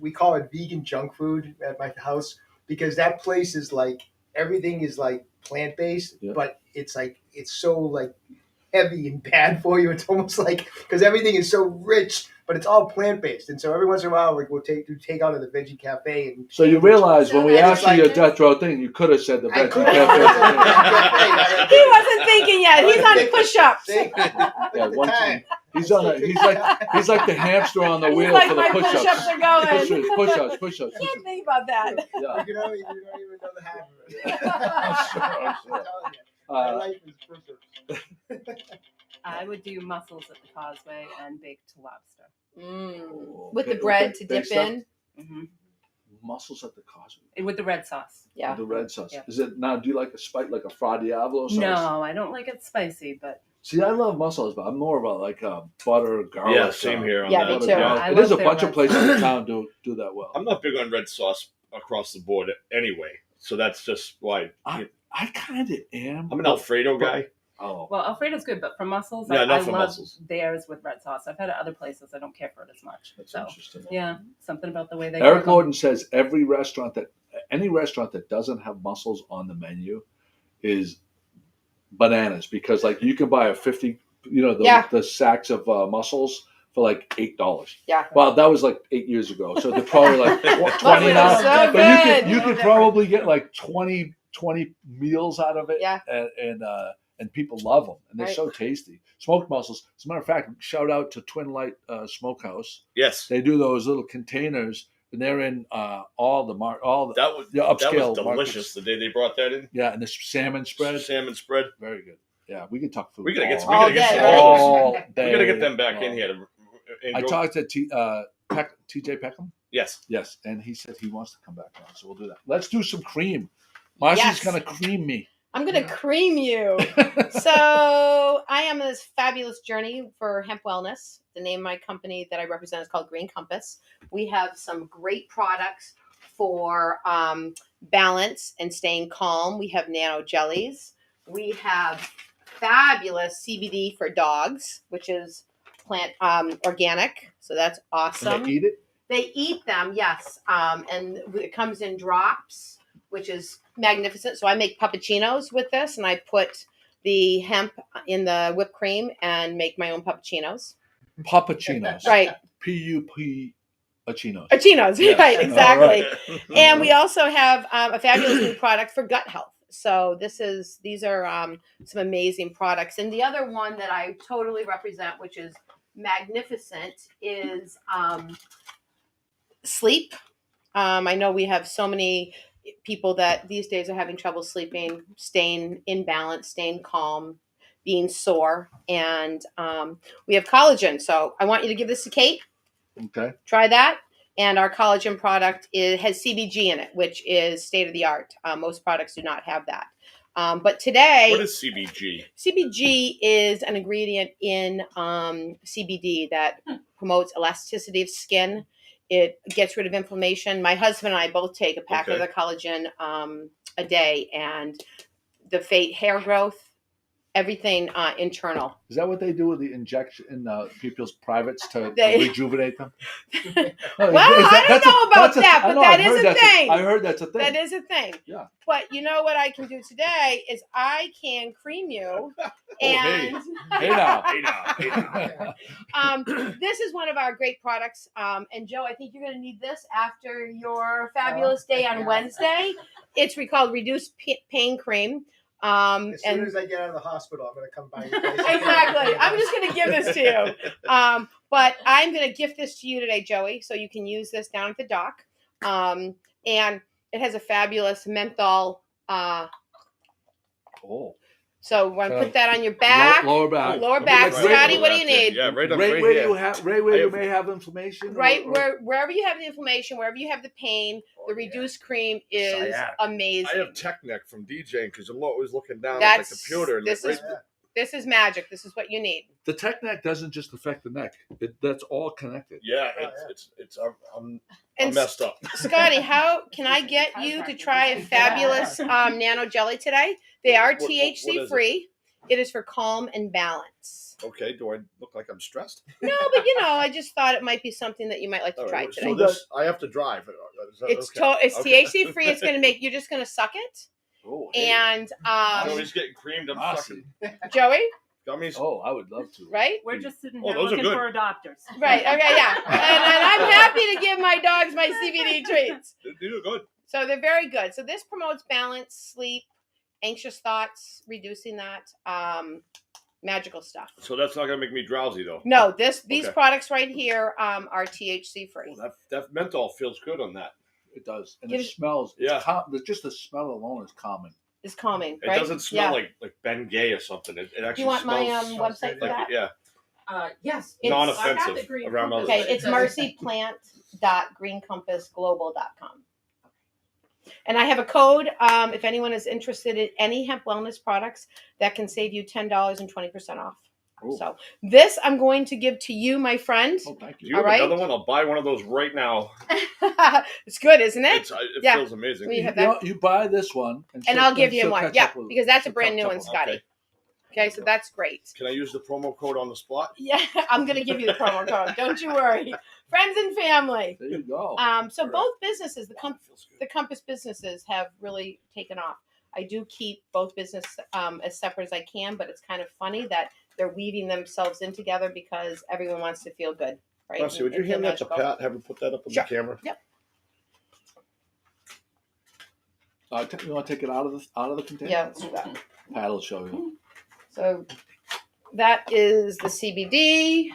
we call it vegan junk food at my house because that place is like everything is like plant based, Yeah. but it's so like heavy and bad for you. It's almost like because everything is so rich, but it's all plant based, and so every once in a while we'll take out of the Veggie Cafe. And So you realize when we And asked it's you your like- death row thing, you could have said the I Veggie could Cafe. He wasn't thinking yet. He's on push-ups. Yeah, once he's on a, he's like the hamster on the He's wheel like, for the my push-ups. push-ups are going. Push-ups. Can't think about that. Yeah. You don't even know the half of it. I'm sure. I'm telling you. My life is push-ups. I would do mussels at the Causeway and baked lobster. With the Okay, bread okay, to big dip stuff. in. Mussels at the Causeway. With the red sauce. Yeah. With the red sauce. Yeah. Is it now? Do you like a spice, like a Fra Diavolo sauce? No, I don't like it spicy, but See, I love mussels, but I'm more about like butter, garlic. Yeah, same here. On Yeah, that. me too. I There's a love their bunch of red places sauce. in town do that well. I'm not big on red sauce across the board anyway, so that's just why. I kind of am. I'm an Alfredo guy. Oh, well, Alfredo's good, but for mussels, Yeah, I not for love mussels. theirs with red sauce. I've had it other places. I don't care for it as much. that's So interesting. yeah, something about the way they. Eric cook 'em. Gordon says any restaurant that doesn't have mussels on the menu is bananas, because like you can buy a 50, the sacks of mussels for like $8. Yeah. Well, that was like 8 years ago, so they're probably like 20 Mussels now. are so But good. you could probably get like 20 meals out of it. Yeah. And people love them, and they're Right. so tasty. Smoked mussels. As a matter of fact, shout out to Twin Light Smokehouse. Yes, They do those little containers, and they're in all the that was upscale delicious. markets. The day they brought that in, Yeah, and the salmon spread, salmon spread. very good. Yeah, we can talk food. We gotta get all some. All We gotta get day, some. right? all We day gotta get them back in long. here. And I go- talked to TJ Peckham. Yes. Yes, and he said he wants to come back on, so we'll do that. Let's do some cream. Marcy's Yes. gonna cream me. I'm going to cream you. So I am on this fabulous journey for hemp wellness. The name of my company that I represent is called Green Compass. We have some great products for balance and staying calm. We have nano jellies. We have fabulous CBD for dogs, which is plant organic. So that's Can awesome. I eat it? They eat them, yes. And it comes in drops, which is magnificent. So I make puppuccinos with this, and I put the hemp in the whipped cream and make my own puppuccinos. Puppuccinos. Right. Puppuccinos. Puppuccinos, Yes. right, exactly. All And we also have a fabulous new product for gut health. So these are some amazing products. And the other one that I totally represent, which is magnificent, is sleep. I know we have so many people that these days are having trouble sleeping, staying in balance, staying calm, being sore. And we have collagen. So I want you to give this to Kate. Okay. Try that. And our collagen product has CBG in it, which is state of the art. Most products do not have that. But today, What is CBG? CBG is an ingredient in CBD that promotes elasticity of skin. It gets rid of inflammation. My husband and I both take a pack of Okay. the collagen a day, and the hair growth, everything internal. Is that what they do with the injection in people's privates to They- rejuvenate them? Well, I don't know about that, but that is a thing. I heard that's a thing. That is a thing. Yeah. But you know what I can do today is I can cream you. hey. And Hey now. Hey now. this is one of our great products. And Joe, I think you're going to need this after your fabulous day on Wednesday. It's called Reduced Pain Cream. As soon And as I get out of the hospital, I'm going to come by your place. exactly. I'm just going to give this to you. But I'm going to gift this to you today, Joey, so you can use this down at the dock. And it has a fabulous menthol. Oh. So we're going to put that on your back. Lower back. Lower back. Right- Scotty, what do you need? Yeah, right Right right where here. you have, may have inflammation. Right, or- wherever you have the inflammation, wherever you have the pain, the reduced cream is Sciatic. amazing. I have tech neck from DJing because I'm always looking down That's- at the computer. And this is- This is magic. This is what you need. The tech neck doesn't just affect the neck. That's all connected. yeah, Oh, it's I'm And messed up. Scotty, how can I get you to try a fabulous nano jelly today? They are What is THC it? free. It is for calm and balance. Okay, do I look like I'm stressed? No, but I just thought it might be something that you might like to All try right, today. so this I have to drive. Is that- It's okay. it's Okay. THC free. It's going to make you're just going to suck it. Oh, And Joey's getting creamed. I'm Marcy. sucking. Joey, Gummies. Oh, I would love to. right? We're just sitting Oh, here those are looking good. for adopters. Right. Okay. Yeah. And I'm happy to give my dogs my CBD treats. These are good. So they're very good. So this promotes balance, sleep, anxious thoughts, reducing that. Magical stuff. So that's not gonna make me drowsy though. No, these Okay. products right here are THC free. Oh, that menthol feels good on that. It does, and Give it it- smells. Yeah. Just the smell alone is calming. is calming, It right? doesn't smell like Ben Gay or something. It actually Do you want my smells website for like that? yeah, Yes. It's- I got the non-offensive green around compass. others. Okay, it's marcyplant.greencompassglobal.com. And I have a code if anyone is interested in any hemp wellness products that can save you $10 and 20% off. Ooh. So this I'm going to give to you, my friend. Oh, thank Do you. you have All right. another one? I'll buy one of those right now. It's good, isn't it? It Yeah. feels amazing. We You, have you, that. you buy this one, And she'll- I'll give then you she'll one. catch Yeah, up with- because that's a she'll brand new catch one, up with- Scotty. Okay, so that's great. Can I use the promo code on the spot? Yeah, I'm going to give you the promo code. Don't you worry. Friends and family. There you go. So both businesses, the Feels good. Compass businesses have really taken off. I do keep both business as separate as I can, but it's kind of funny that they're weaving themselves in together because everyone wants to feel good, right? Marcy, would you And feel hand that to magical. Pat? Have him put that up on Sure. the camera. Yep. You want to take it out of the container? Yeah, let's do that. Pat will show you. So that is the CBD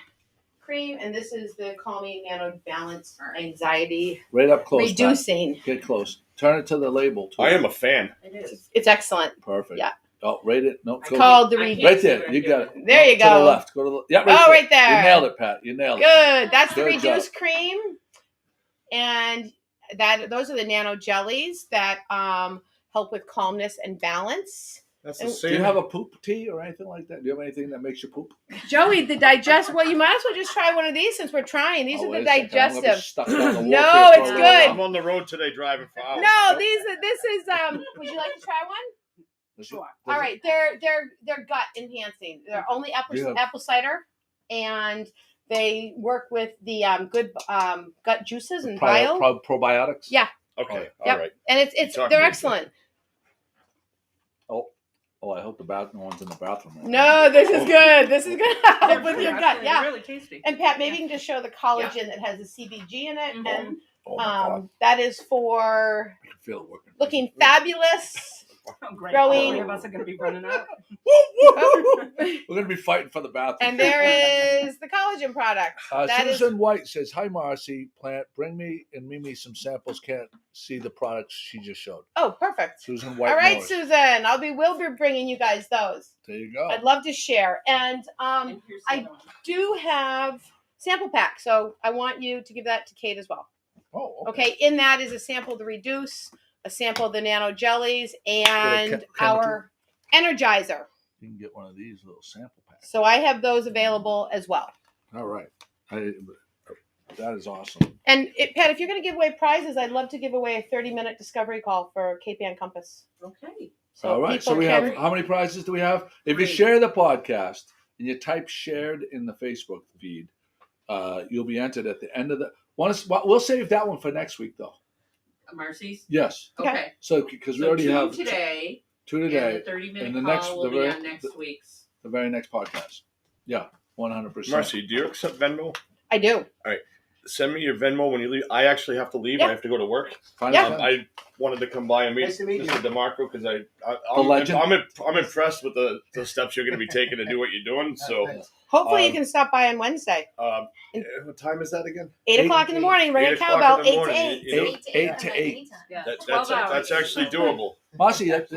cream, and this is the Calming Nano Balance Anxiety Right up close. Pat. Reducing. Get close. Turn it to the label too. I am a fan. It is. It's excellent. Perfect. Yeah. Oh, rate it. No, go Called the I Reduce. can't right see there. what I'm You got it. doing. There you To the go. left. Go to the. Yeah, right Oh, there. right there. You nailed it, Pat. You nailed it. Good. That's the Good Reduce cream, and those are the nano jellies that help with calmness and balance. That's the And- Do same. you have a poop tea or anything like that? Do you have anything that makes you poop? Joey, the digest. Well, you might as well just try one of these since we're trying. These Oh, are the wait a second. I'm gonna be digestive. stuck down the wharf No, here it's for a good. little I'm while. on the road today driving for hours. No, this is. Would you like to try one? Does it- Sure. does All it- right, they're gut enhancing. They're only Yeah. apple cider, and they work with the good gut juices and bio, Probiotics? Yeah. Okay, Yep. all right. and it's Talk they're to me. excellent. Oh, I hope no one's in the bathroom. Right No, this is good. This is good They're with your gut. actually Yeah. really tasty. And Pat, maybe you can just show the collagen that has the CBG in it, Mhm. and Oh, my God. that is for I can feel it working. looking fabulous. Oh, great. Growing- All three of us are going to be running out. We're going to be fighting for the bathroom. And there is the collagen product. that is- Susan White says, "Hi, Marcy. Plant, bring me and Mimi some samples. Can't see the products she just showed." Oh, perfect. Susan White. All right, knows. Susan. We'll be bringing you guys those. There you go. I'd love to share. And And here's the I other one. do have sample pack, so I want you to give that to Kate as well. Oh, Okay, in that is a sample of the Reduce, a sample of the Nano Jellies, and chemical. our Energizer. You can get one of these little sample packs. So I have those available as well. All right. That is awesome. And Pat, if you're going to give away prizes, I'd love to give away a 30-minute discovery call for Cape Ann Compass. Okay. So All right. So people we can- have, how many prizes do we have? If you Three. share the podcast and you type shared in the Facebook feed, you'll be entered at the end of the. We'll save that one for next week, though. Marcy's. Yes. Okay. Okay. So because we So already two have today, two and today, the 30-minute and the call next- will the be very- on next week's. the very next podcast. Yeah, 100%. Marcy, do you accept Venmo? I do. Send me your Venmo when you leave. I actually have to leave. Yeah. I have to go to work. Find Yeah. us. I wanted to come by and meet Nice to meet Mr. Demarco because The legend. I'm impressed with the steps you're going to be taking to do what you're doing. So, Hopefully you Um, can stop by on Wednesday. what time is that again? 8 o'clock in the morning, ring 8 a o'clock cowbell, in the 8 to morning, 8. you know? 8 to 8. Yeah. That's 12 hours. that's actually doable. Marcy, at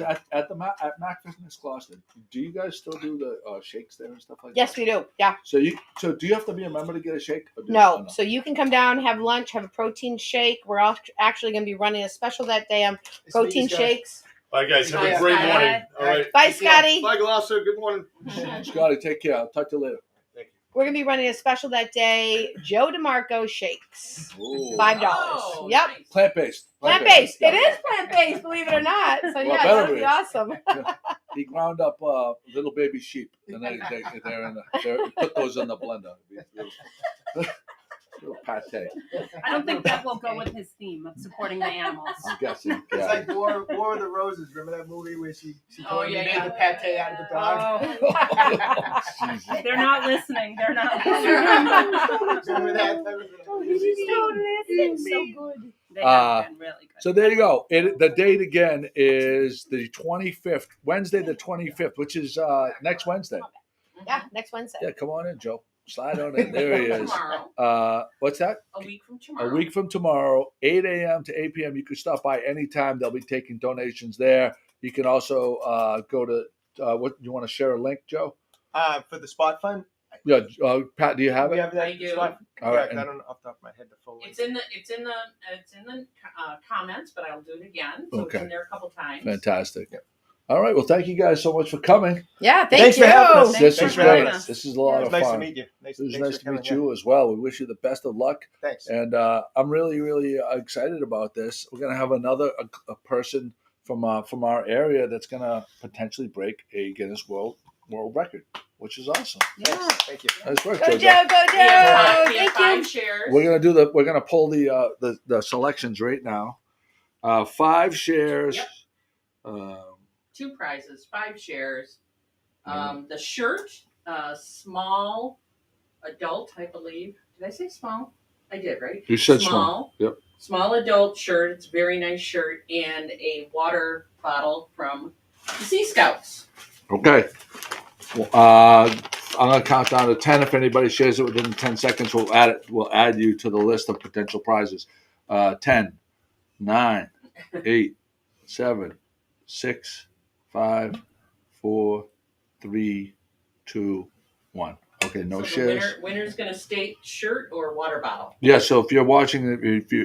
Mac Fitness Gloucester, do you guys still do the shakes there and stuff like Yes, that? we do. Yeah. So do you have to be a member to get a shake? Or No. So you can come down, have lunch, have a protein shake. We're actually going to be running a special that day on protein shakes. Bye, guys. Have Bye, a great Scotty. morning. All right. Bye, Scotty. Bye, Gloucester. Good morning. Scotty, take care. I'll talk to you later. We're going to be running a special that day, Joe Demarco shakes. Ooh. $5. Oh, Yep. nice. Plant-based. Plant-based. Yeah. It is plant-based, believe it or not. So Well, yeah, better that'll be. be awesome. He ground up little baby sheep, and they put those in the blender. Little pate. I don't think that will go with his theme of supporting the animals. I'm guessing. It's Yeah. like War of the Roses. Remember that movie where she Oh, totally yeah, made yeah. the pate out of the dog? Oh, Jesus. they're not listening. They're not listening. Remember that? So good. They have been really good. So there you go. The date again is the 25th, Wednesday the 25th, which is next Wednesday. Yeah, next Wednesday. Yeah, come on in, Joe. Slide on in. There he is. Tomorrow. What's that? A week from tomorrow. A week from tomorrow, 8 a.m. to 8 p.m. You can stop by anytime. They'll be taking donations there. You can also go to what you want to share a link, Joe? For the spot fund. Yeah, Pat, do you have We it? have that I do. spot. All right, Correct. I don't know off the top of my head the full link. It's in the comments, but I'll do it again. So Okay. it's in there a couple times. Fantastic. All right. Well, thank you guys so much for coming. Yeah, Thanks for having us. This Thanks is for having great. us. This is a lot It was of nice fun. to meet you. It was Thanks nice for to meet coming, you as well. We wish you the best of luck. Thanks. And I'm really, really excited about this. We're gonna have another a person from our area that's gonna potentially break a Guinness World Record, which is awesome. Yeah. Thank you. Nice work, Go Jojo. Joe, go We have Joe. Thank five you. shares. We're gonna pull the selections right now. 5 shares. Yep. 2 prizes, 5 shares. The shirt, small adult, I believe. Did I say small? I did, right? You said small. Yep. Small adult shirt. It's a very nice shirt, and a water bottle from the Sea Scouts. Okay. Well, I'm gonna count down to 10. If anybody shares it within 10 seconds, we'll add it. We'll add you to the list of potential prizes. 10, 9, 8, 7, 6, 5, 4, 3, 2, 1. Okay, no So shares. The winner's going to state shirt or water bottle. Yeah. So if you're watching,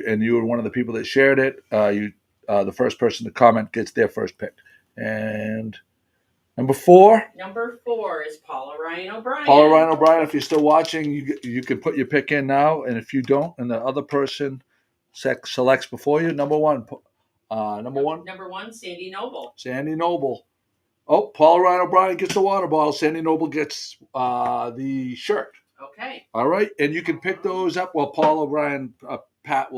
and you were one of the people that shared it, the first person to comment gets their first pick. And number 4. Number 4 is Paula Ryan O'Brien. Paula Ryan O'Brien, if you're still watching, you can put your pick in now, and if you don't, and the other person selects before you, number 1. Number 1, Number 1, Sandy Noble. Sandy Noble. Oh, Paula Ryan O'Brien gets the water bottle. Sandy Noble gets the shirt. Okay. All right, and you can pick those up. Well, Paula O'Brien, Pat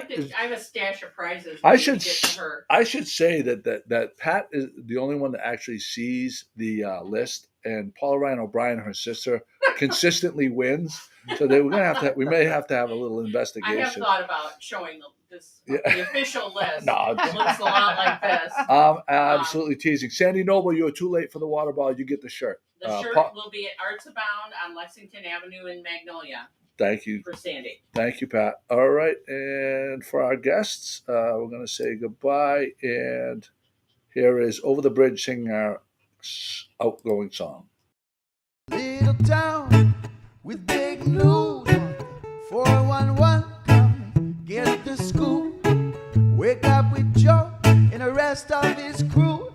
is, I have a stash of prizes. I we should can get to her. I should say that Pat is the only one that actually sees the list, and Paula Ryan O'Brien, her sister, consistently wins. So we may have to have a little I investigation. have thought about showing the official list. No, It looks a lot like this. I'm absolutely teasing. Sandy Noble, you were too late for the water bottle. You get the shirt. The shirt will be at Arts Abound on Lexington Avenue in Magnolia. Thank you. For Sandy. Thank you, Pat. All right, and for our guests, we're going to say goodbye. And here is Over the Bridge singing our outgoing song. Little town with big news. 411, come get the scoop. Wake up with Joe and the rest of his crew.